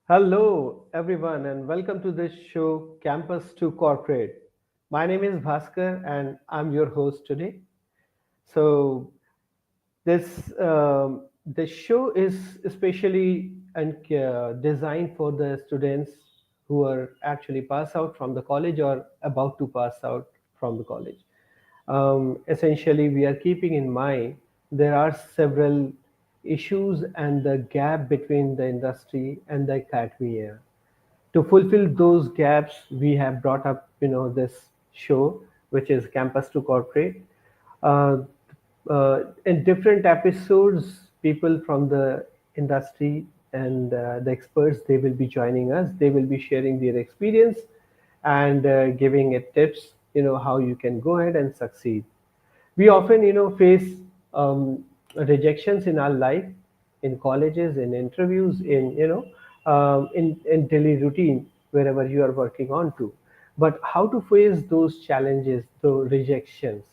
Hello, everyone, and welcome to this show, Campus to Corporate. My name is Bhaskar, and I'm your host today. So, this show is especially designed for the students who are actually pass out from the college or about to pass out from the college. Essentially, we are keeping in mind there are several issues and the gap between the industry and the academia. To fulfill those gaps, we have brought up this show, which is Campus to Corporate. uh, in different episodes, people from the industry and the experts, they will be joining us. They will be sharing their experience and giving it tips, how you can go ahead and succeed. We often face rejections in our life, in colleges, in interviews, in in daily routine, wherever you are working on to. But how to face those challenges, the rejections,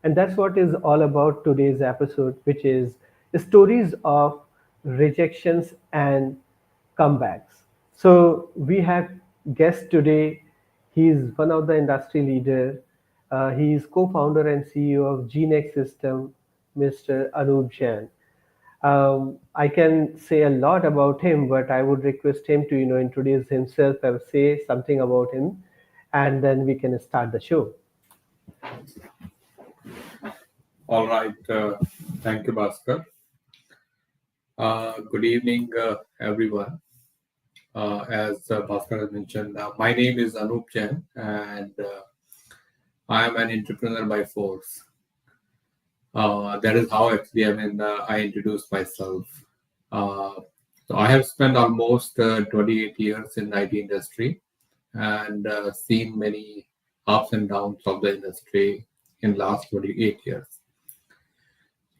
and that's what is all about today's episode, which is stories of rejections and comebacks. So we have guest today. He is one of the industry leader. He is co-founder and CEO of Gnex System, Mr. Anoop Jain. I can say a lot about him, but I would request him to introduce himself and say something about him, and then we can start the show. All right. Thank you, Bhaskar. Good evening, everyone. As Bhaskar has mentioned, my name is Anoop Jain, and I am an entrepreneur by force. That is how actually I introduce myself. Uh, so I have spent almost 28 years in the IT industry and seen many ups and downs of the industry in last 28 years.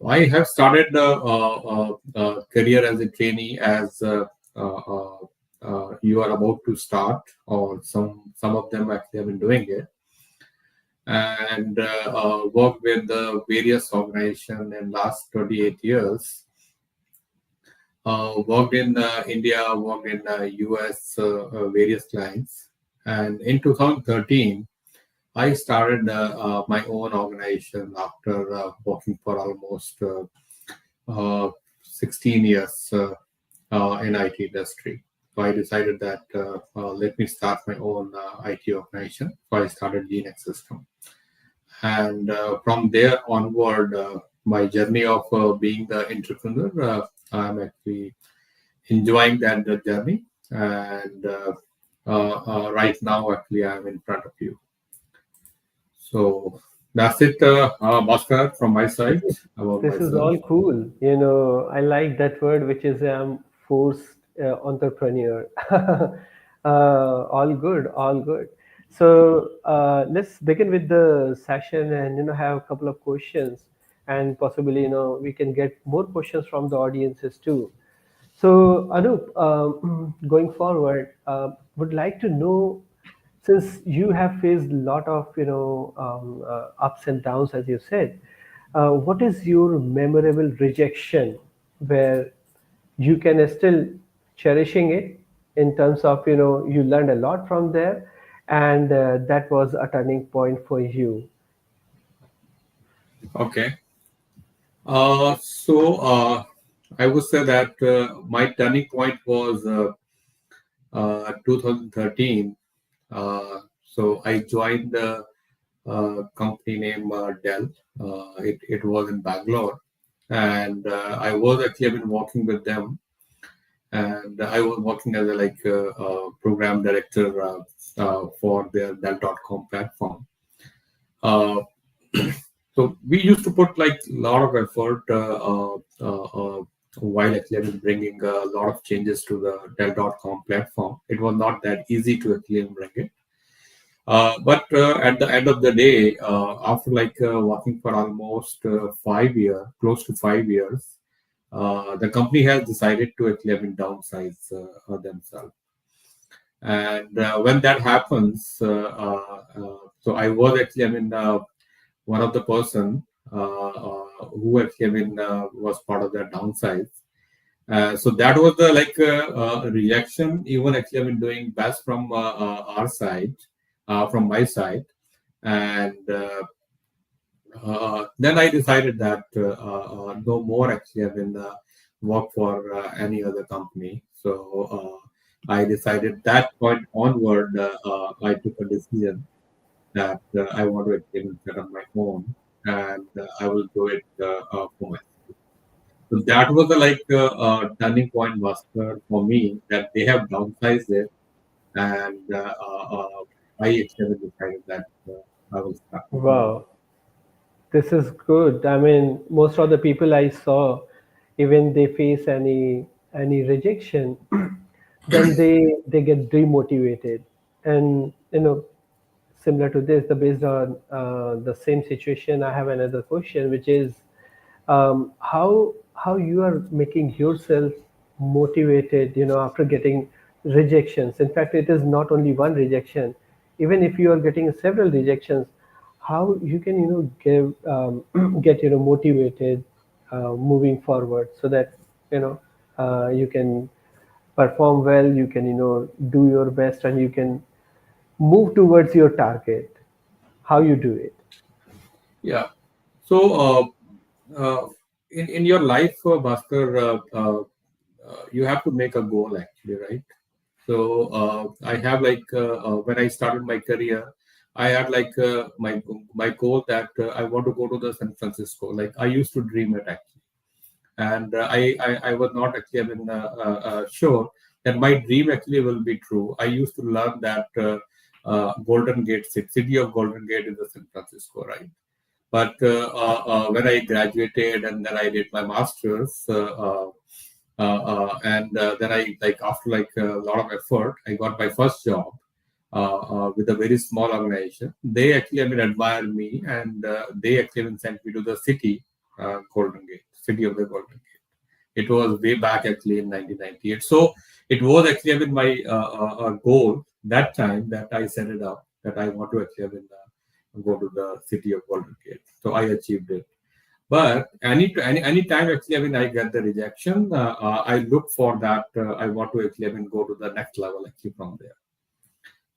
I have started a career as a trainee as uh, uh, you are about to start, or some of them actually have been doing it, and worked with various organizations in last 28 years. Worked in India, worked in US, various clients, and in 2013 I started my own organization after working for almost 16 years in IT industry. So I decided that let me start my own IT organization. So I started Gnex System, and from there onward, my journey of being the entrepreneur, I'm actually enjoying that journey. And right now, actually, I'm in front of you. So that's it, Bhaskar, from my side about This is myself. all cool. I like that word, which is forced entrepreneur. All good, all good. So let's begin with the session and have a couple of questions, and possibly we can get more questions from the audiences too. So Anup, going forward, would like to know, since you have faced a lot of ups and downs, as you said, what is your memorable rejection where you can still cherishing it, in terms of you learned a lot from there, and that was a turning point for you. Okay. So I would say that my turning point was 2013. So I joined the company named Dell. It was in Bangalore, and I was actually been working with them, and I was working as a program director for their Dell.com platform. Uh, so we used to put like a lot of effort while actually bringing a lot of changes to the Dell.com platform. It was not that easy to actually bring it. But at the end of the day, after working for almost 5 years, close to 5 years, the company has decided to actually downsize themselves. And when that happens, so I was actually, one of the person who actually was part of that downsize. So that was the rejection. Even actually, I've been doing best from our side, from my side, and then I decided that no more actually I will work for any other company. So I decided that point onward, I took a decision that I want to actually set up my own, and I will do it for myself. So that was the turning point master for me that they have downsized it, and I actually decided that I will start my own. Wow, this is good. I mean, most of the people I saw, even they face any rejection, then they get demotivated. And similar to this, the based on the same situation, I have another question, which is how you are making yourself motivated, after getting rejections. In fact, it is not only one rejection. Even if you are getting several rejections, how you can give get motivated moving forward, so that you know you can perform well, you can do your best, and you can move towards your target. How you do it? Yeah. So, in your life, Bhaskar, you have to make a goal actually, right? So, I have when I started my career, I had my goal that I want to go to the San Francisco. Like I used to dream it actually, and I was not actually sure that my dream actually will be true. I used to learn that Golden Gate, city of Golden Gate, is the San Francisco, right? But when I graduated and then I did my master's, and then I after a lot of effort, I got my first job with a very small organization. They actually admire me, and they actually sent me to the city, Golden Gate, city of the Golden Gate. It was way back actually in 1998. So it was actually my goal that time that I set it up that I want to actually go to the city of Golden Gate. So I achieved it. But any time actually I get the rejection, I look for that. I want to actually go to the next level actually from there,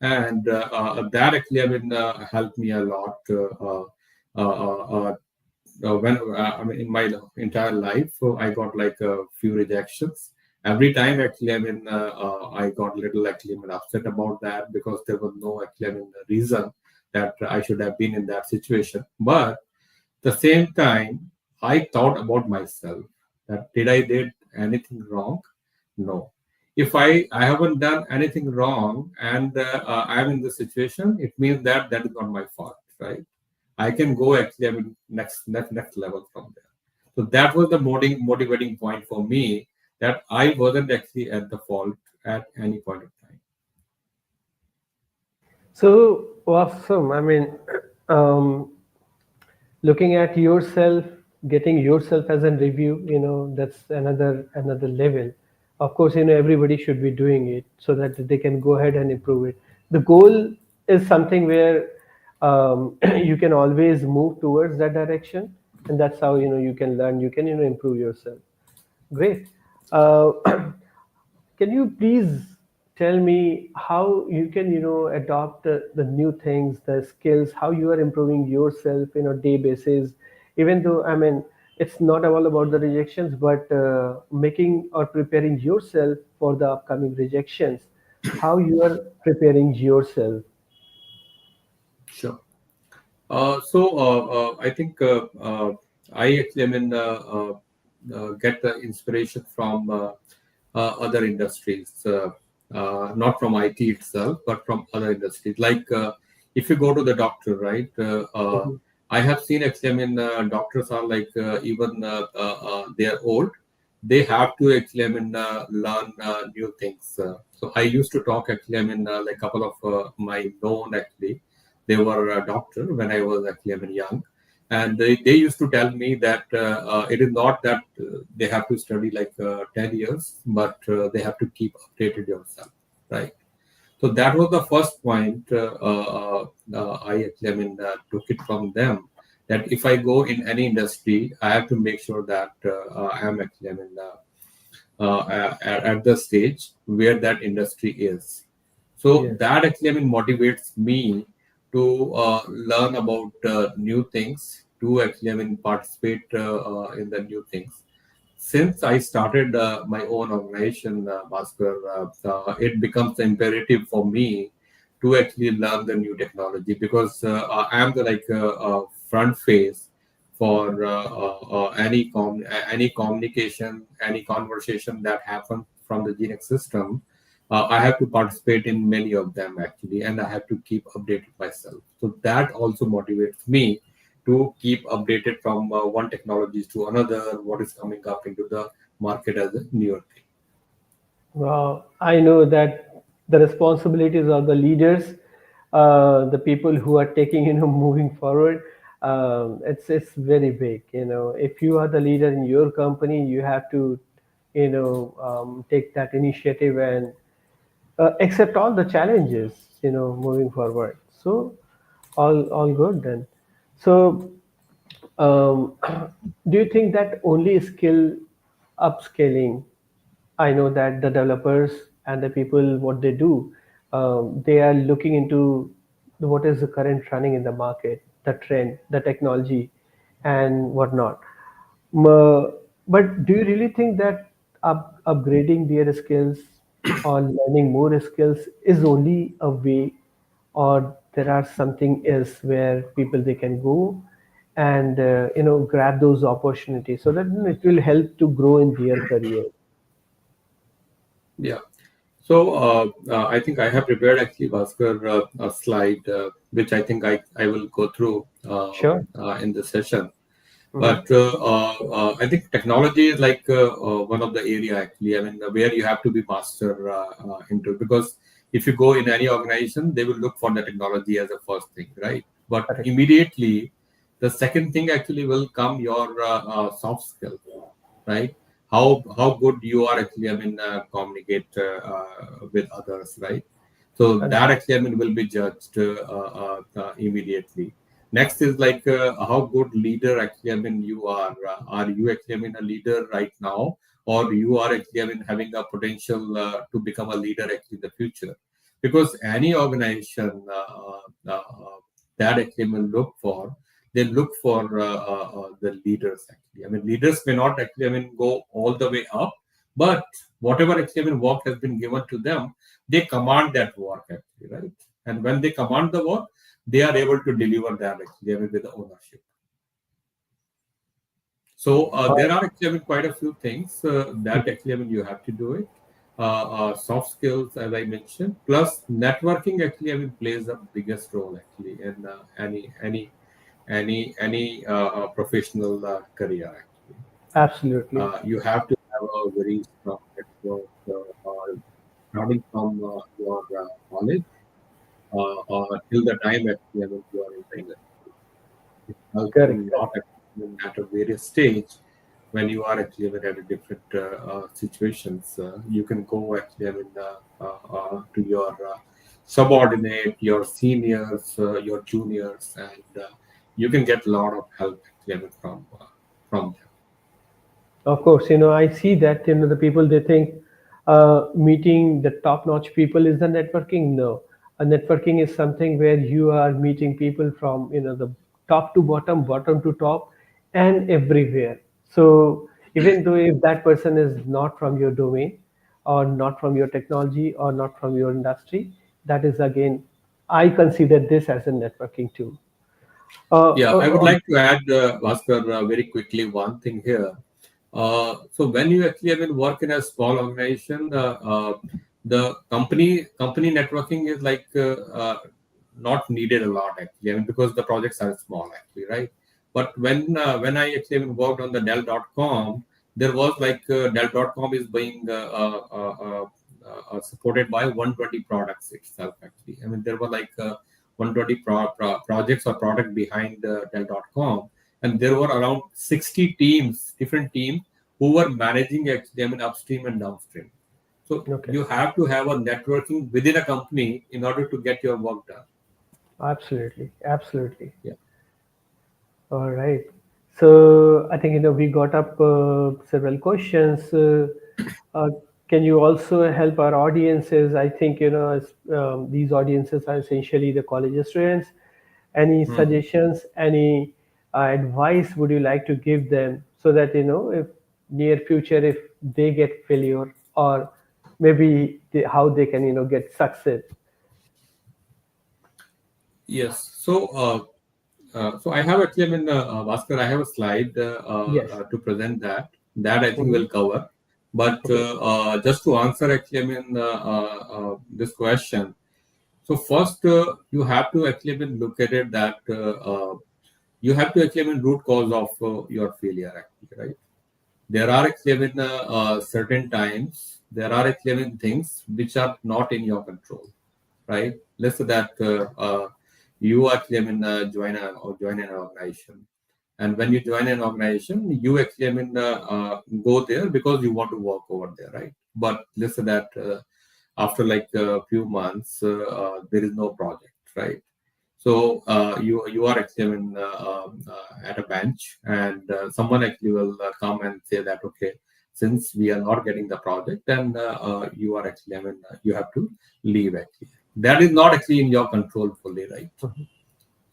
and that actually helped me a lot. When in my entire life, I got like a few rejections. Every time actually I got little actually upset about that because there was no actually reason that I should have been in that situation. But the same time, I thought about myself that did I did anything wrong? No. If I haven't done anything wrong and I am in this situation, it means that that is not my fault, right? I can go actually next level from there. So that was the motivating point for me that I wasn't actually at the fault at any point of time. So awesome. I mean, um, looking at yourself, getting yourself as a review, that's another level. Of course, everybody should be doing it so that they can go ahead and improve it. The goal is something where you can always move towards that direction, and that's how you can learn, you can improve yourself. Great. uh, Can you please tell me how you can, adopt the new things, the skills, how you are improving yourself, day basis, even though, I mean, it's not all about the rejections, but making or preparing yourself for the upcoming rejections, how you are preparing yourself. Sure. I think I actually get the inspiration from other industries, not from IT itself, but from other industries. If you go to the doctor, right? Mhm. I have seen actually, doctors are even they are old. They have to actually, learn new things. So I used to talk actually, like couple of my known actually, they were a doctor when I was actually young, and they used to tell me that it is not that they have to study 10 years, but they have to keep updated yourself, right? So that was the first point I actually took it from them that if I go in any industry, I have to make sure that I am actually at the stage where that industry is. So Yes. that actually, I mean, motivates me to learn about new things, to actually, I mean, participate in the new things. Since I started my own organization, Bhaskar, it becomes imperative for me to actually learn the new technology because I am the front face for any communication, any conversation that happens from the Genix system. I have to participate in many of them actually, and I have to keep updated myself. So that also motivates me to keep updated from one technologies to another, what is coming up into the market as a newer thing. Well, I know that the responsibilities of the leaders, the people who are taking, moving forward, it's very big. If you are the leader in your company, you have to, take that initiative and accept all the challenges, moving forward. So all good then. So um, do you think that only skill upscaling? I know that the developers and the people, what they do, they are looking into what is the current running in the market, the trend, the technology, and whatnot. Ma- But do you really think that upgrading their skills or learning more skills is only a way, or there are something else where people they can go and grab those opportunities so that it will help to grow in their career? Yeah. So I think I have prepared actually, Bhaskar, a slide which I think I will go through Sure. in this session. Hmm. But I think technology is like one of the area actually. I mean, where you have to be master into, because if you go in any organization, they will look for the technology as a first thing, right? But Correct. immediately, the second thing actually will come your soft skill, right? How good you are actually, I mean, communicate with others, right? So that Correct. actually, I mean, will be judged immediately. Next is like how good leader actually, I mean, you are. Are you actually, I mean, a leader right now, or you are actually, I mean, having a potential to become a leader actually in the future? Because any organization that actually will look for, they look for the leaders actually. I mean, leaders may not actually, I mean, go all the way up, but whatever actually, I mean, work has been given to them, they command that work actually, right? And when they command the work, they are able to deliver that actually, I mean, with the ownership. So there are actually, I mean, quite a few things that actually, I mean, you have to do it. Soft skills, as I mentioned, plus networking actually, I mean, plays the biggest role actually in any professional career actually. Absolutely. You have to have a very strong network, starting from your college till the time actually, I mean, you are in the industry. It helps a Correct. lot actually at a various stage when you are actually at a different situations. You can go actually, I mean, to your subordinate, your seniors, your juniors, and you can get a lot of help actually, I mean, from them. Of course, I see that, the people they think meeting the top-notch people is the networking. No, a networking is something where you are meeting people from, the top to bottom, bottom to top, and everywhere. So even though if that person is not from your domain, or not from your technology, or not from your industry, that is again, I consider this as a networking tool. Yeah, I would Uh, like to add, Bhaskar, very quickly one thing here. So when you actually, I mean, work in a small organization, the company networking is like not needed a lot actually. I mean, because the projects are small actually, right? But when I actually even worked on the Dell.com, there was like Dell.com is being supported by 120 products itself actually. I mean, there were like 120 projects or product behind Dell.com, and there were around 60 teams, different teams who were managing actually, I mean, upstream and downstream. So okay, you have to have a networking within a company in order to get your work done. absolutely, absolutely. Yeah. All right. So I think we got up several questions. Uh, can you also help our audiences? I think, these audiences are essentially the college students. Any Mhm. suggestions, any advice would you like to give them so that, if near future, if they get failure, or maybe how they can, get success? Yes. So I have actually, Bhaskar, I have a slide Yes. to present that. That I think Hmm. will cover. But Okay. just to answer actually, this question. So first, you have to actually look at it that you have to actually root cause of your failure actually, right? There are actually certain times there are actually things which are not in your control, right? Let's say that you actually join an organization, and when you join an organization, you actually go there because you want to work over there, right? But let's say that after like a few months, there is no project, right? So you are actually at a bench, and someone actually will come and say that okay, since we are not getting the project, then you are actually you have to leave actually. That is not actually in your control fully, right?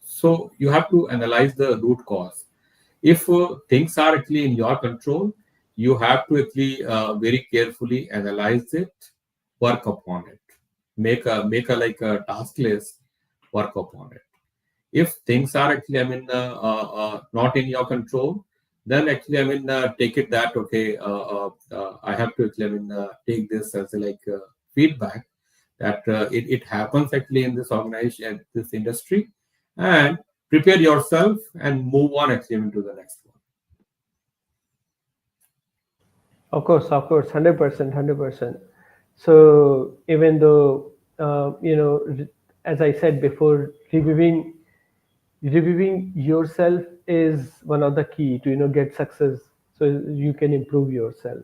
So you have to analyze the root cause. If things are actually in your control, you have to actually very carefully analyze it, work upon it, make a like a task list, work upon it. If things are actually not in your control, then actually take it that okay, I have to actually take this as a, like feedback that it happens actually in this organization, this industry, and prepare yourself and move on actually into the next one. Of course, 100%, 100%. So even though, as I said before, reviewing yourself is one of the key to, get success, so you can improve yourself.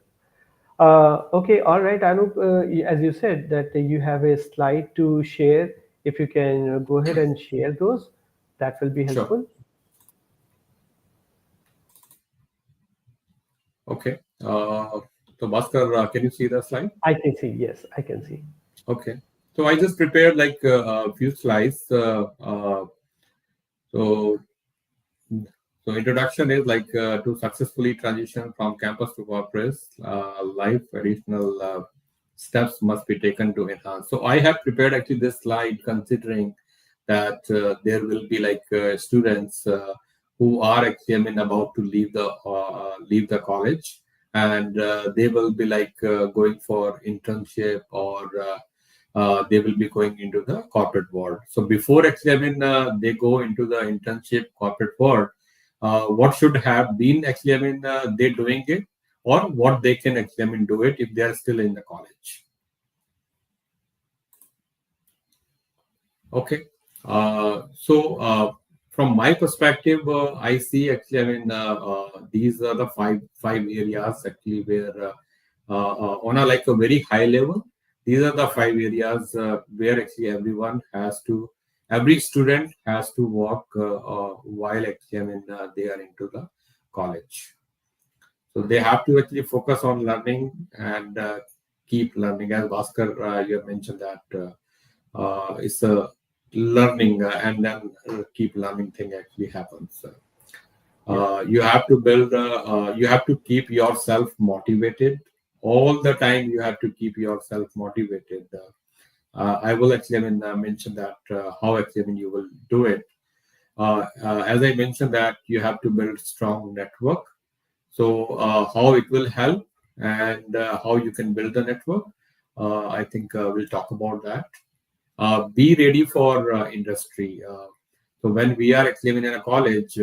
Okay, all right, Anup, as you said that you have a slide to share. If you can go ahead and share those, that will be Sure. helpful. Okay. So Bhaskar, can you see the slide? I can see, yes, I can see. Okay. So I just prepared like a few slides. So So introduction is like to successfully transition from campus to corporate life, additional steps must be taken to enhance. So I have prepared actually this slide considering that there will be like students who are actually about to leave the college, and they will be like going for internship, or they will be going into the corporate world. So before actually they go into the internship corporate world, what should have been actually they doing it, or what they can actually do it if they are still in the college. Okay. So from my perspective, I see actually these are the five areas actually where on a like a very high level, these are the five areas where actually every student has to work while actually they are into the college. So they have to actually focus on learning and keep learning. As Bhaskar, you have mentioned that it's a learning and then keep learning thing actually happens. Yes. You have to keep yourself motivated all the time. You have to keep yourself motivated. I will actually mention that how actually you will do it. As I mentioned that you have to build strong network. So how it will help, and how you can build the network, I think we'll talk about that. Be ready for industry. So when we are actually in a college,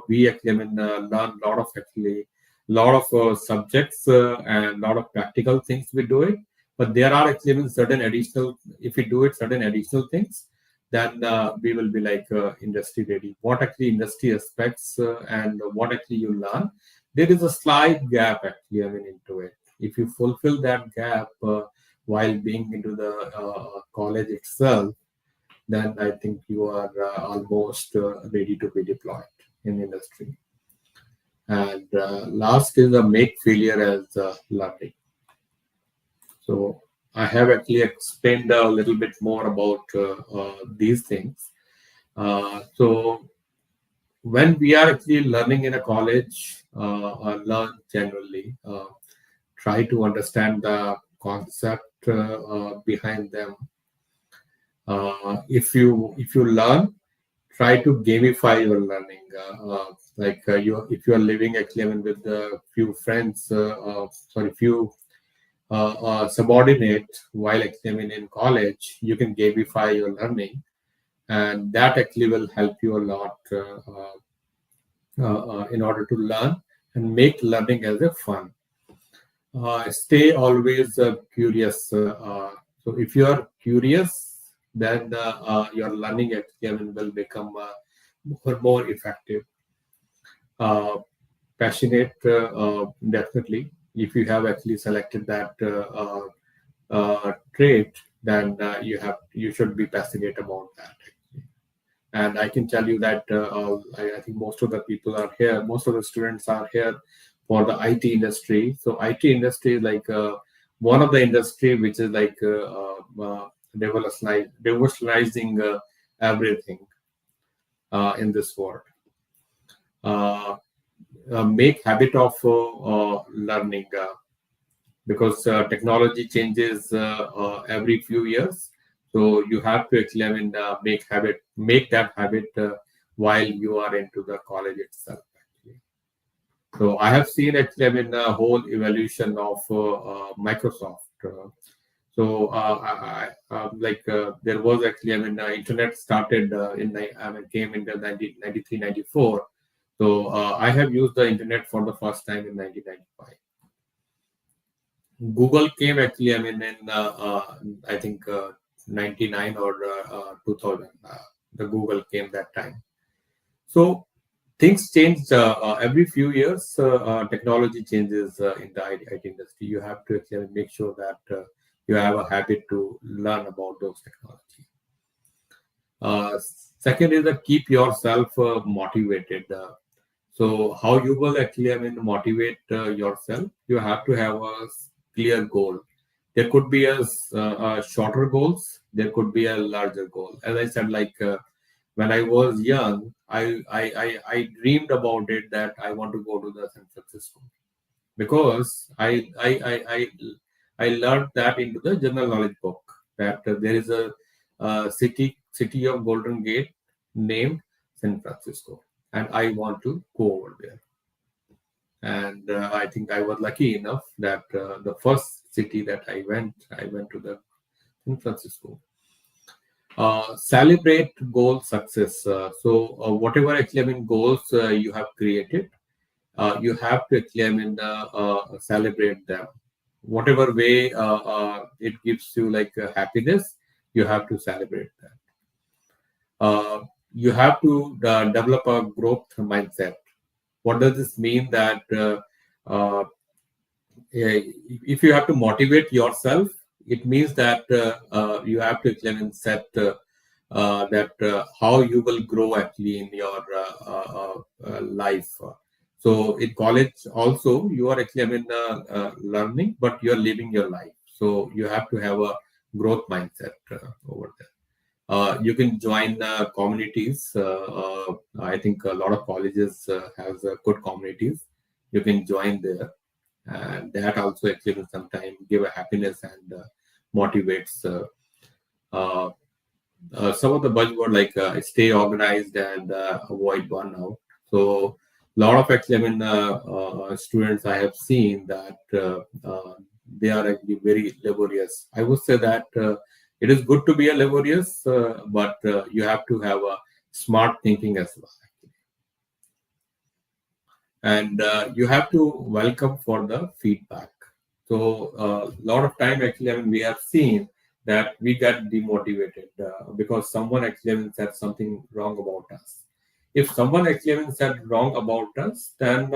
we actually learn a lot of actually lot of subjects and lot of practical things we do it. But there are actually certain additional, if we do it certain additional things, then we will be like industry ready. What actually industry aspects and what actually you learn, there is a slight gap actually into it. If you fulfill that gap while being into the college itself, then I think you are almost ready to be deployed in industry. And last is make failure as learning. So I have actually explained a little bit more about these things. So when we are actually learning in a college or learn generally, try to understand the concept behind them. If you learn, try to gamify your learning. You, if you are living actually, I mean, with a few friends, few subordinate while actually, I mean, in college, you can gamify your learning, and that actually will help you a lot in order to learn and make learning as a fun. Stay always curious. So if you are curious, then your learning actually, I mean, will become more effective. Uh, Passionate, definitely. If you have actually selected that trait, then you should be passionate about that. And I can tell you that I think most of the people are here, most of the students are here for the IT industry. So IT industry is like one of the industry which is like revolutionizing everything in this world. Uh, make habit of learning because technology changes every few years. So you have to actually, I mean, make that habit while you are into the college itself. Actually. So I have seen actually, I mean, a whole evolution of Microsoft. There was actually, I mean, internet started I mean, came in the 1993, 94. So I have used the internet for the first time in 1995. Google came actually, I mean, in I think 99 or 2000. The Google came that time. So things change every few years. Technology changes in the IT industry. You have to actually make sure that you have a habit to learn about those technology. Uh, Second is that keep yourself motivated. So how you will actually, I mean, motivate yourself? You have to have a clear goal. There could be a shorter goals. There could be a larger goal. As I said, when I was young, I dreamed about it that I want to go to the San Francisco because I learned that into the general knowledge book that there is a city of Golden Gate named San Francisco, and I want to go over there. And I think I was lucky enough that the first city that I went to the San Francisco. Celebrate goal success. Whatever actually, I mean, goals you have created, you have to actually, I mean, celebrate them. Whatever way it gives you like happiness, you have to celebrate that. You have to develop a growth mindset. What does this mean? That uh, if you have to motivate yourself, it means that you have to actually set that how you will grow actually in your life. So in college also you are actually, I mean, learning, but you are living your life. So you have to have a growth mindset over there. You can join communities. I think a lot of colleges has good communities. You can join there, and that also actually will sometimes give a happiness and motivates. Uh, some of the buzzword like stay organized and avoid burnout. So a lot of actually, I mean, students I have seen that they are actually very laborious. I would say that it is good to be a laborious, but you have to have a smart thinking as well, and you have to welcome for the feedback. So a lot of time actually, I mean, we have seen that we get demotivated because someone actually, I mean, said something wrong about us. If someone actually, I mean, said wrong about us, then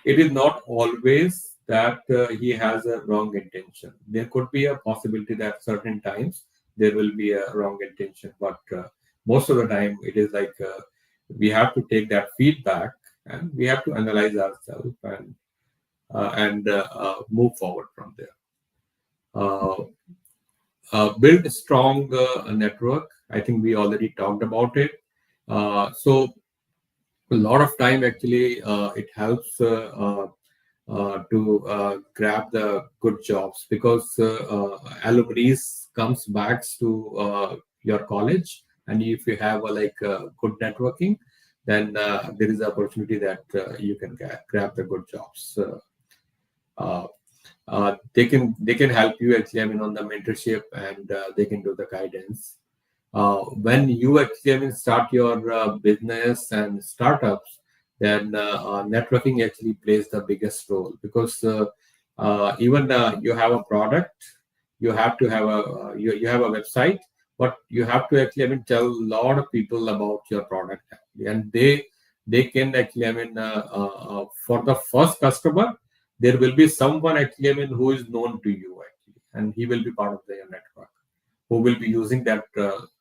it is not always that he has a wrong intention. There could be a possibility that certain times there will be a wrong intention, but most of the time it is like we have to take that feedback and we have to analyze ourselves and move forward from there. Uh, Build a strong network. I think we already talked about it. So a lot of time actually it helps to grab the good jobs, because alumni comes back to your college, and if you have good networking, then there is opportunity that you can grab the good jobs. Uh, they can help you actually, I mean, on the mentorship, and they can do the guidance. When you actually, I mean, start your business and startups, then networking actually plays the biggest role, because even you have a product, you have to have you have a website, but you have to actually, I mean, tell a lot of people about your product actually, and they can actually, I mean, for the first customer, there will be someone actually, I mean, who is known to you actually, and he will be part of the network, who will be using that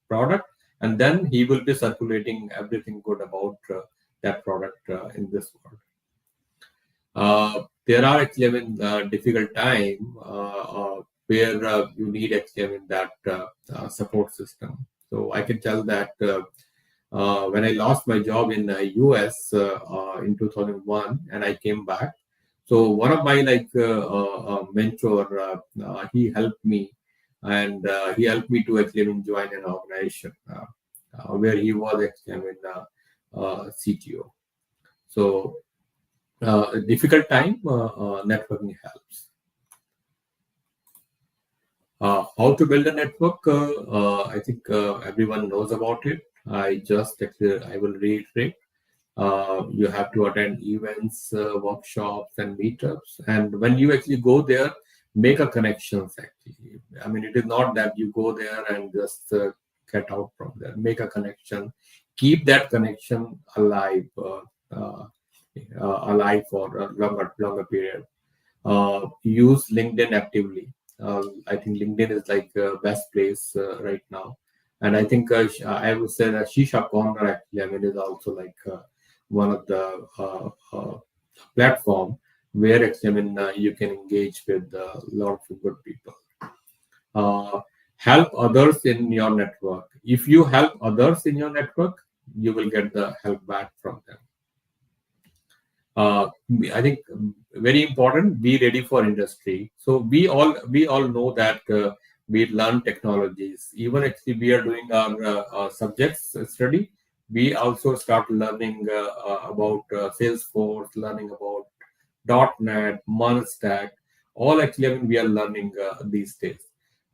product, and then he will be circulating everything good about that product in this world. There are actually, I mean, difficult time where you need actually, I mean, that support system. So I can tell that when I lost my job in US in 2001, and I came back. So one of my mentor, he helped me, and he helped me to actually, I mean, join an organization where he was actually, I mean, CTO. So a difficult time, networking helps. How to build a network? I think everyone knows about it. I will reiterate. You have to attend events, workshops, and meetups. And when you actually go there, make a connections. Actually, I mean, it is not that you go there and just get out from there. Make a connection. Keep that connection alive, alive for a longer period. Use LinkedIn actively. I think LinkedIn is like best place right now, and I think I would say that CSharpCorner actually, I mean, is also like one of the platform where actually, I mean, you can engage with a lot of good people. Uh, Help others in your network. If you help others in your network, you will get the help back from them. uh, I think very important. Be ready for industry. So we all know that we learn technologies. Even actually we are doing our subjects study. We also start learning about Salesforce, learning about .NET, Stack. All actually, I mean, we are learning these days.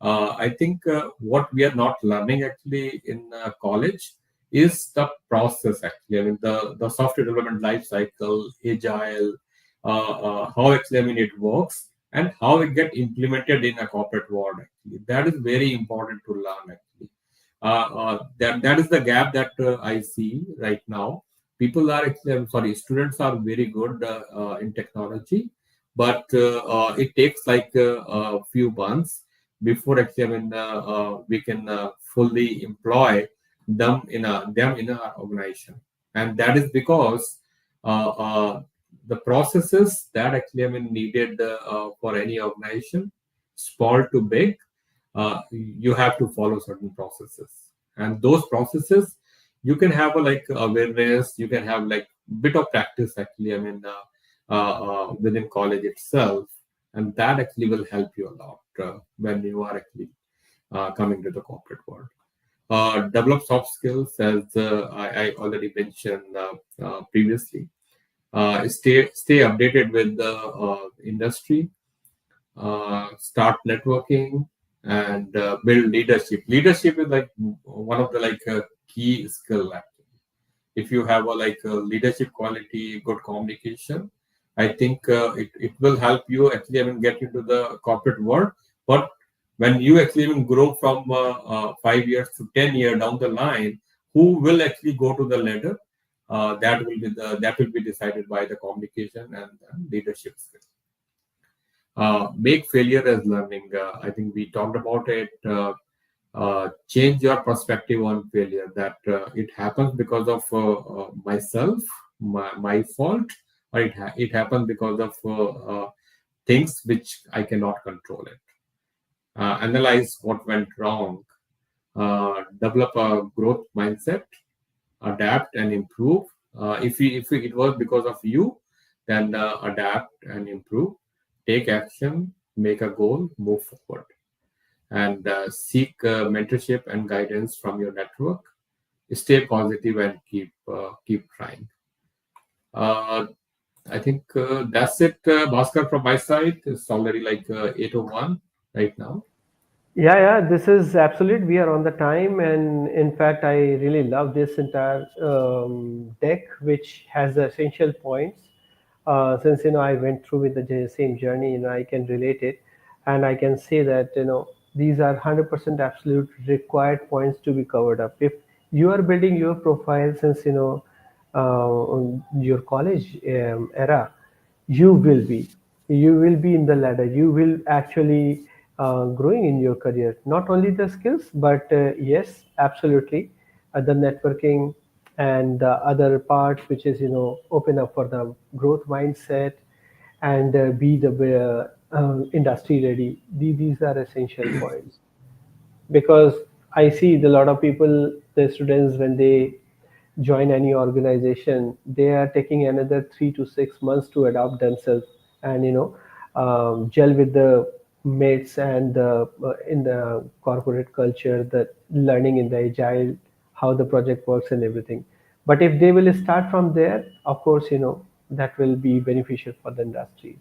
I think what we are not learning actually in college is the process actually. I mean, the software development life cycle, agile, how actually, I mean, it works, and how it get implemented in a corporate world. Actually, that is very important to learn actually. That is the gap that I see right now. People are actually, I'm sorry, students are very good in technology, but it takes like a few months before actually, I mean, we can fully employ them in a organization, and that is because the processes that actually, I mean, needed for any organization, small to big, you have to follow certain processes, and those processes you can have a like awareness, you can have like bit of practice actually, I mean, within college itself, and that actually will help you a lot when you are actually coming to the corporate world. Develop soft skills, as I already mentioned previously. Stay updated with the industry. Start networking, and build leadership. Leadership is like one of the key skill actually. If you have a leadership quality, good communication, I think it will help you actually, I mean, get into the corporate world. But when you actually even grow from 5 years to 10 years down the line, who will actually go to the ladder? That will be decided by the communication and leadership skills. Make failure as learning. I think we talked about it. Change your perspective on failure. That it happens because of myself, my fault, or it happens because of things which I cannot control it. analyze what went wrong, develop a growth mindset, adapt and improve. If it was because of you, then adapt and improve, take action, make a goal, move forward, and seek mentorship and guidance from your network. Stay positive and keep trying. Uh, I think that's it, Bhaskar, from my side. It's already like 8:01 right now. Yeah, yeah, this is absolute. We are on the time, and in fact, I really love this entire deck, which has the essential points. Since I went through with the same journey, I can relate it, and I can say that these are 100% absolute required points to be covered up. If you are building your profile since your college era, you will be you will be in the ladder, you will actually growing in your career, not only the skills but yes, absolutely, the networking and the other parts, which is open up for the growth mindset and be the industry ready. These are essential points, because I see the lot of people, the students, when they join any organization, they are taking another 3 to 6 months to adapt themselves and gel with the mates and in the corporate culture, the learning in the agile, how the project works and everything. But if they will start from there, of course, that will be beneficial for the industry.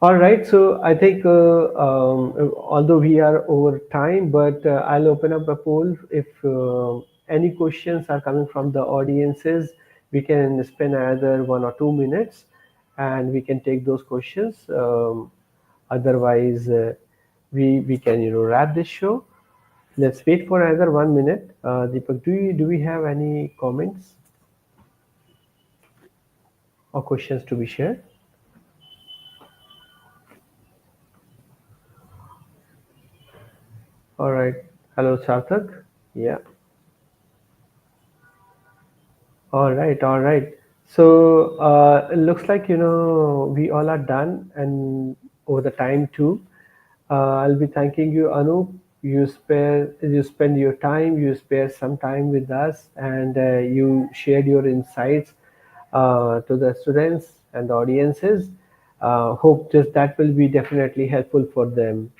All right, so I think although we are over time, but I'll open up a poll. If any questions are coming from the audiences, we can spend another 1 or 2 minutes, and we can take those questions. Otherwise, we can wrap this show. Let's wait for another 1 minute. Deepak, do we have any comments or questions to be shared? All right. Hello, Sarthak. Yeah. All right, all right. So it looks like we all are done, and over the time too. I'll be thanking you, Anup. You spend your time, you spare some time with us, and you shared your insights to the students and the audiences. Hope just that will be definitely helpful for them.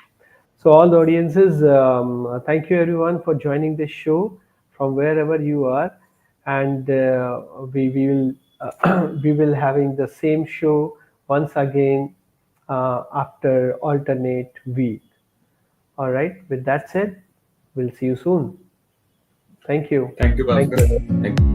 So, all the audiences, thank you everyone for joining this show from wherever you are, and we will we will having the same show once again after alternate week. All right. With that said, we'll see you soon. Thank you. Thank you, Thank Bhaskar. you. Thank you.